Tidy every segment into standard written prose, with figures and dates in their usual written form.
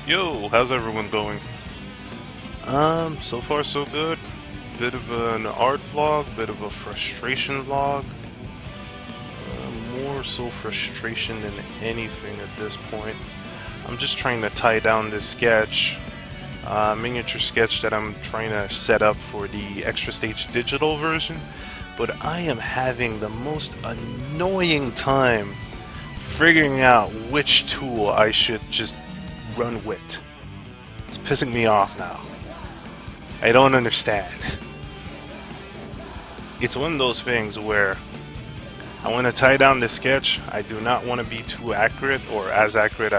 Yo, how's everyone going? So far so good. Bit of an art vlog, bit of a frustration vlog. More so frustration than anything at this point. I'm just trying to tie down this sketch, miniature sketch that I'm trying to set up for the Extra Stage digital version, but I am having the most annoying time figuring out which tool I should just run with. It's pissing me off now. I don't understand. It's one of those things where I want to tie down the sketch. I do not want to be too accurate or as accurate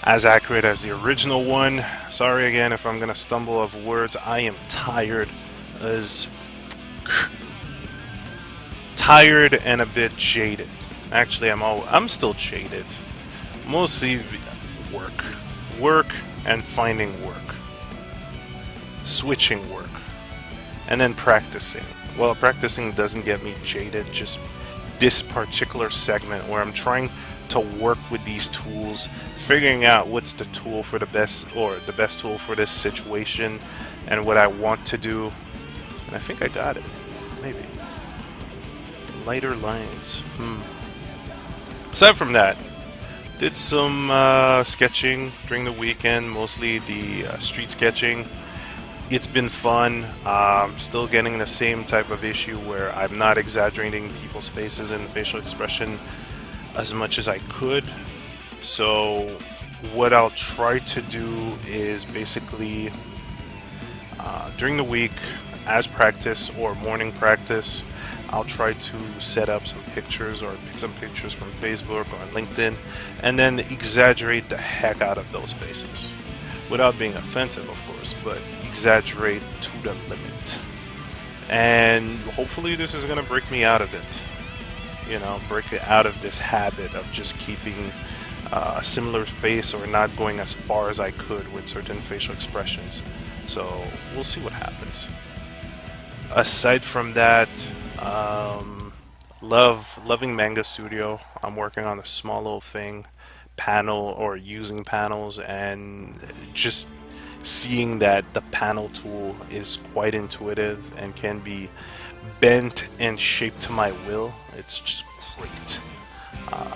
as accurate as the original one. Sorry again if I'm gonna stumble of words. I am tired as tired and a bit jaded. Actually, I'm still jaded. Mostly work and finding work, switching work, and then practicing. Well, practicing doesn't get me jaded, just this particular segment where I'm trying to work with these tools, figuring out what's the tool for the best, or the best tool for this situation, and what I want to do. And I think I got it. Maybe. Lighter lines. Aside from that, did some sketching during the weekend, mostly the street sketching. It's been fun. Still getting the same type of issue where I'm not exaggerating people's faces and facial expression as much as I could. So what I'll try to do is basically during the week, as practice or morning practice, I'll try to set up some pictures or pick some pictures from Facebook or LinkedIn and then exaggerate the heck out of those faces. Without being offensive, of course, but exaggerate to the limit. And hopefully this is going to break me out of it. You know, break it out of this habit of just keeping a similar face or not going as far as I could with certain facial expressions. So we'll see what happens. Aside from that, loving Manga Studio. I'm working on a small little thing, panel or using panels, and just seeing that the panel tool is quite intuitive and can be bent and shaped to my will. It's just great.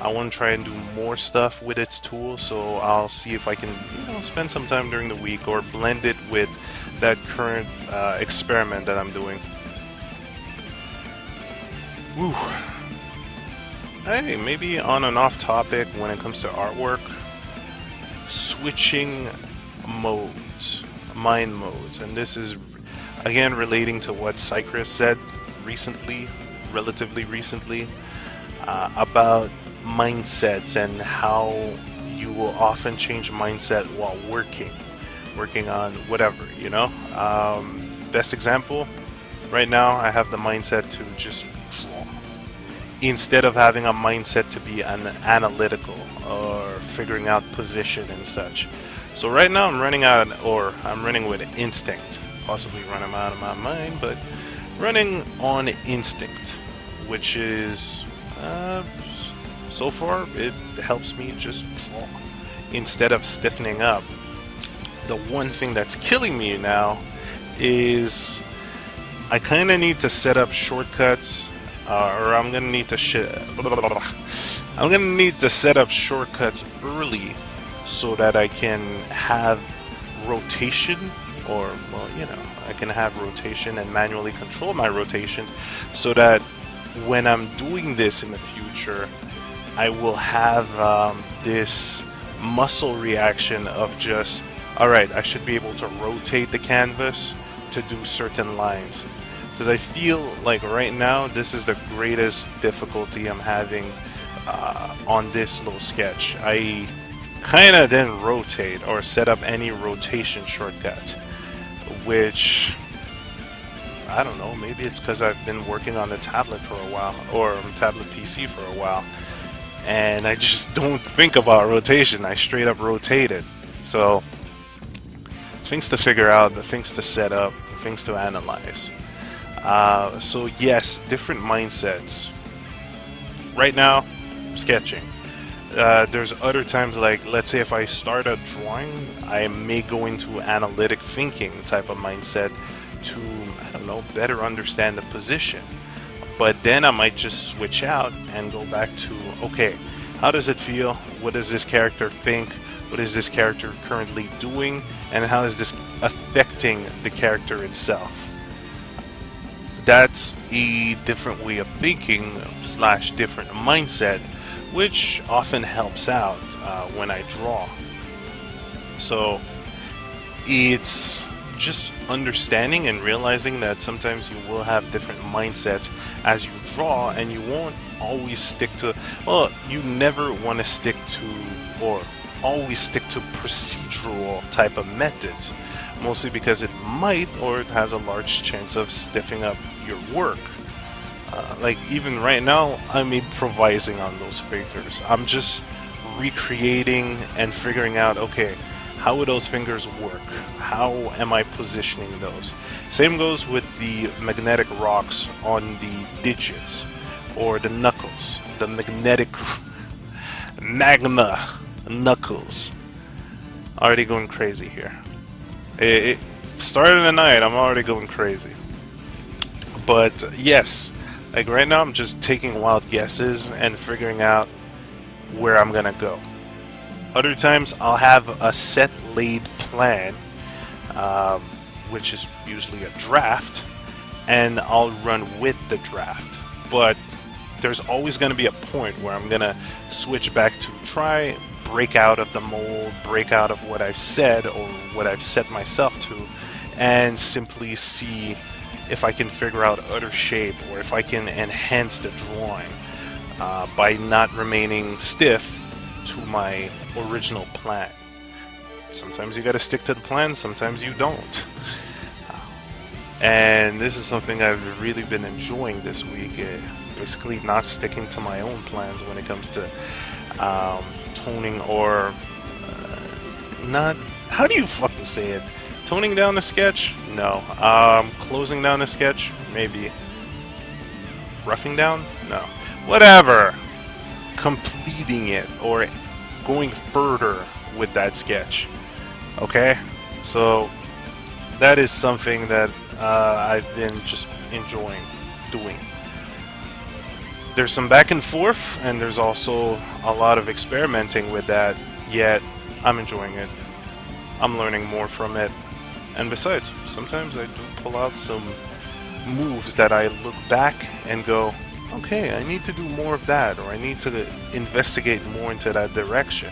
I want to try and do more stuff with its tool, so I'll see if I can, spend some time during the week or blend it with that current experiment that I'm doing. Woo. Hey, maybe on an off topic when it comes to artwork, switching modes, mind modes, and this is again relating to what Cypress said recently, relatively recently, about mindsets and how you will often change mindset while working on whatever, Best example, right now I have the mindset to just draw instead of having a mindset to be analytical or figuring out position and such. So right now I'm running with instinct, possibly running out of my mind, but running on instinct, which is so far it helps me just draw instead of stiffening up. The one thing that's killing me now is I kind of need to set up shortcuts, or I'm gonna need to set up shortcuts early so that I can have rotation, or I can have rotation and manually control my rotation, so that when I'm doing this in the future, I will have this muscle reaction of just, alright, I should be able to rotate the canvas to do certain lines. Because I feel like right now this is the greatest difficulty I'm having on this little sketch. I kind of didn't rotate or set up any rotation shortcut, which I don't know, maybe it's because I've been working on the tablet for a while, or tablet PC for a while, and I just don't think about rotation. I straight up rotate it. So things to figure out, things to set up, things to analyze. So yes, different mindsets. Right now, sketching. There's other times, like let's say if I start a drawing, I may go into analytic thinking type of mindset to, I don't know, better understand the position. But then I might just switch out and go back to, okay, how does it feel? What does this character think? What is this character currently doing? And how is this affecting the character itself? That's a different way of thinking slash different mindset, which often helps out when I draw. So it's just understanding and realizing that sometimes you will have different mindsets as you draw, and you won't always stick to, well, you never want to stick to or always stick to procedural type of methods, mostly because it might, or it has a large chance of stiffing up your work. Like even right now, I'm improvising on those fingers. I'm just recreating and figuring out, okay, how would those fingers work? How am I positioning those? Same goes with the magnetic rocks on the digits or the knuckles. The magnetic magma knuckles. Already going crazy here. It started the night, I'm already going crazy. But yes, like right now I'm just taking wild guesses and figuring out where I'm gonna go. Other times I'll have a set laid plan, which is usually a draft, and I'll run with the draft. But there's always going to be a point where I'm going to switch back to try, break out of the mold, break out of what I've said or what I've set myself to, and simply see if I can figure out other shape or if I can enhance the drawing by not remaining stiff to my original plan. Sometimes you gotta stick to the plan, sometimes you don't. And this is something I've really been enjoying this week, basically not sticking to my own plans when it comes to toning or not, how do you fucking say it? Toning down the sketch? No. Closing down the sketch? Maybe. Roughing down? No. Whatever! Completing it or going further with that sketch. Okay? So that is something that I've been just enjoying doing. There's some back and forth, and there's also a lot of experimenting with that, yet I'm enjoying it. I'm learning more from it. And besides, sometimes I do pull out some moves that I look back and go, okay, I need to do more of that, or I need to investigate more into that direction.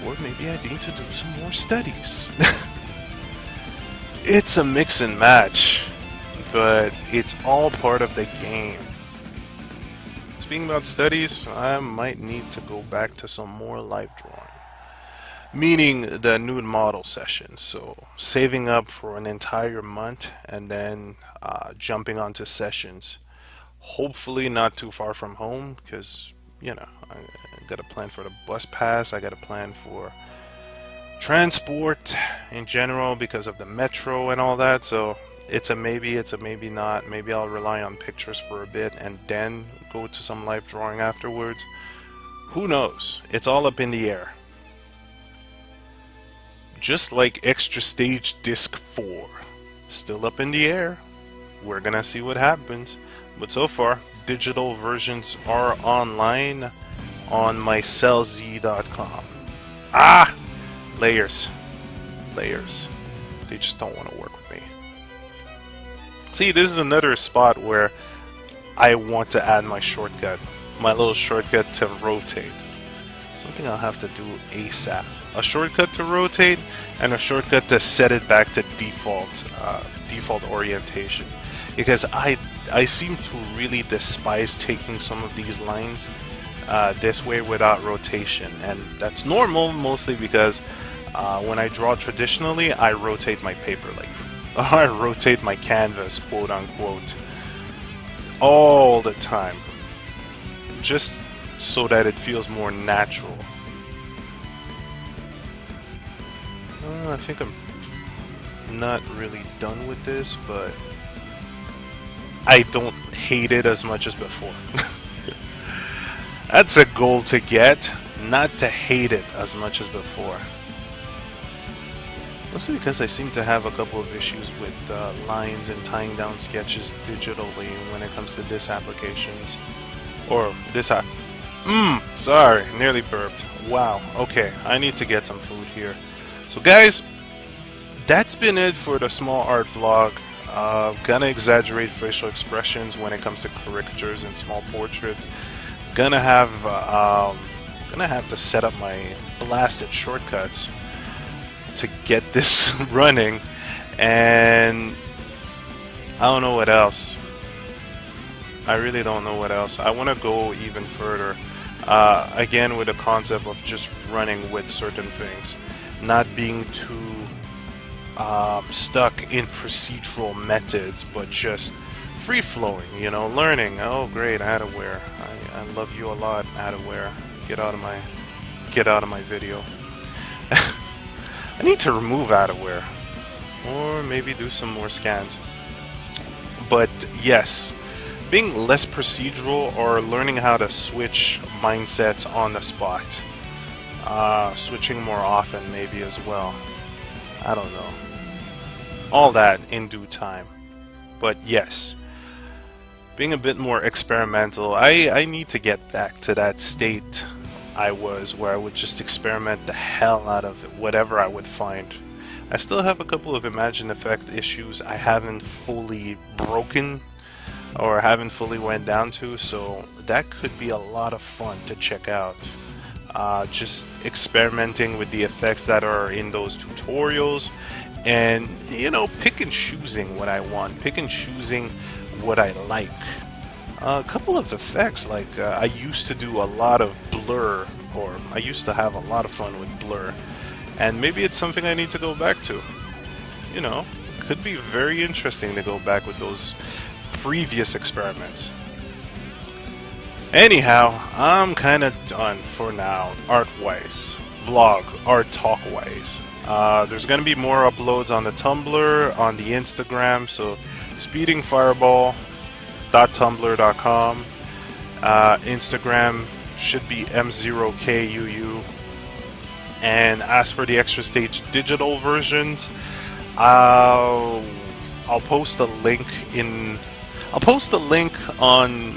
Or maybe I need to do some more studies. It's a mix and match, but it's all part of the game. Speaking about studies, I might need to go back to some more life drawing. Meaning the nude model session. So saving up for an entire month and then jumping onto sessions. Hopefully not too far from home, because, you know, I got a plan for the bus pass. I got a plan for transport in general because of the metro and all that. So it's a maybe, it's a maybe not. Maybe I'll rely on pictures for a bit and then go to some live drawing afterwards. Who knows? It's all up in the air. Just like Extra Stage Disc 4. Still up in the air. We're gonna see what happens. But so far, digital versions are online on mycellz.com. Ah! Layers. Layers. They just don't want to work with me. See, this is another spot where I want to add my shortcut. My little shortcut to rotate. Something I'll have to do ASAP. A shortcut to rotate and a shortcut to set it back to default orientation. Because I seem to really despise taking some of these lines this way without rotation, and that's normal mostly because when I draw traditionally, I rotate my paper, like I rotate my canvas, quote unquote, all the time, just so that it feels more natural. I think I'm not really done with this, but I don't hate it as much as before. That's a goal to get, not to hate it as much as before. Mostly because I seem to have a couple of issues with lines and tying down sketches digitally when it comes to this applications. Or this app. Sorry, nearly burped. Wow, okay, I need to get some food here. So guys, that's been it for the small art vlog. Gonna exaggerate facial expressions when it comes to caricatures and small portraits. Gonna have to set up my blasted shortcuts to get this running, and I don't know what else. I really don't know what else. I want to go even further, again with the concept of just running with certain things, not being too stuck in procedural methods, but just free-flowing, you know, learning. Oh great, AdAware, I love you a lot, AdAware. Get out of my video. I need to remove AdAware, or maybe do some more scans. But yes, being less procedural, or learning how to switch mindsets on the spot, switching more often maybe as well. I don't know. All that in due time. But yes, being a bit more experimental. I need to get back to that state I was, where I would just experiment the hell out of it, whatever I would find. I still have a couple of Imagine Effect issues I haven't fully broken, or haven't fully went down to, so that could be a lot of fun to check out. Just experimenting with the effects that are in those tutorials, and you know, pick and choosing what I want, pick and choosing what I like. A couple of effects, like I used to do a lot of blur, or I used to have a lot of fun with blur, and maybe it's something I need to go back to. You know, could be very interesting to go back with those previous experiments. Anyhow, I'm kind of done for now, art-wise, vlog, art talk-wise. There's gonna be more uploads on the Tumblr, on the Instagram, so speedingfireball.tumblr.com. Instagram should be M0KUU. And as for the extra stage digital versions, I'll post a link in. I'll post a link on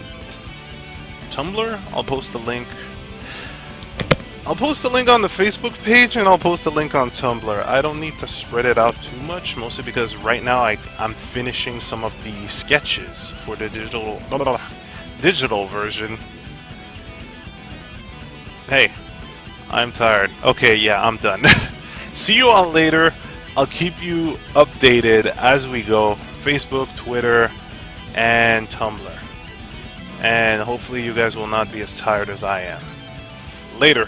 Tumblr. I'll post a link on the Facebook page, and I'll post a link on Tumblr. I don't need to spread it out too much, mostly because right now I'm finishing some of the sketches for the digital version. Hey, I'm tired. Okay, yeah, I'm done. See you all later. I'll keep you updated as we go. Facebook, Twitter, and Tumblr. And hopefully you guys will not be as tired as I am. Later.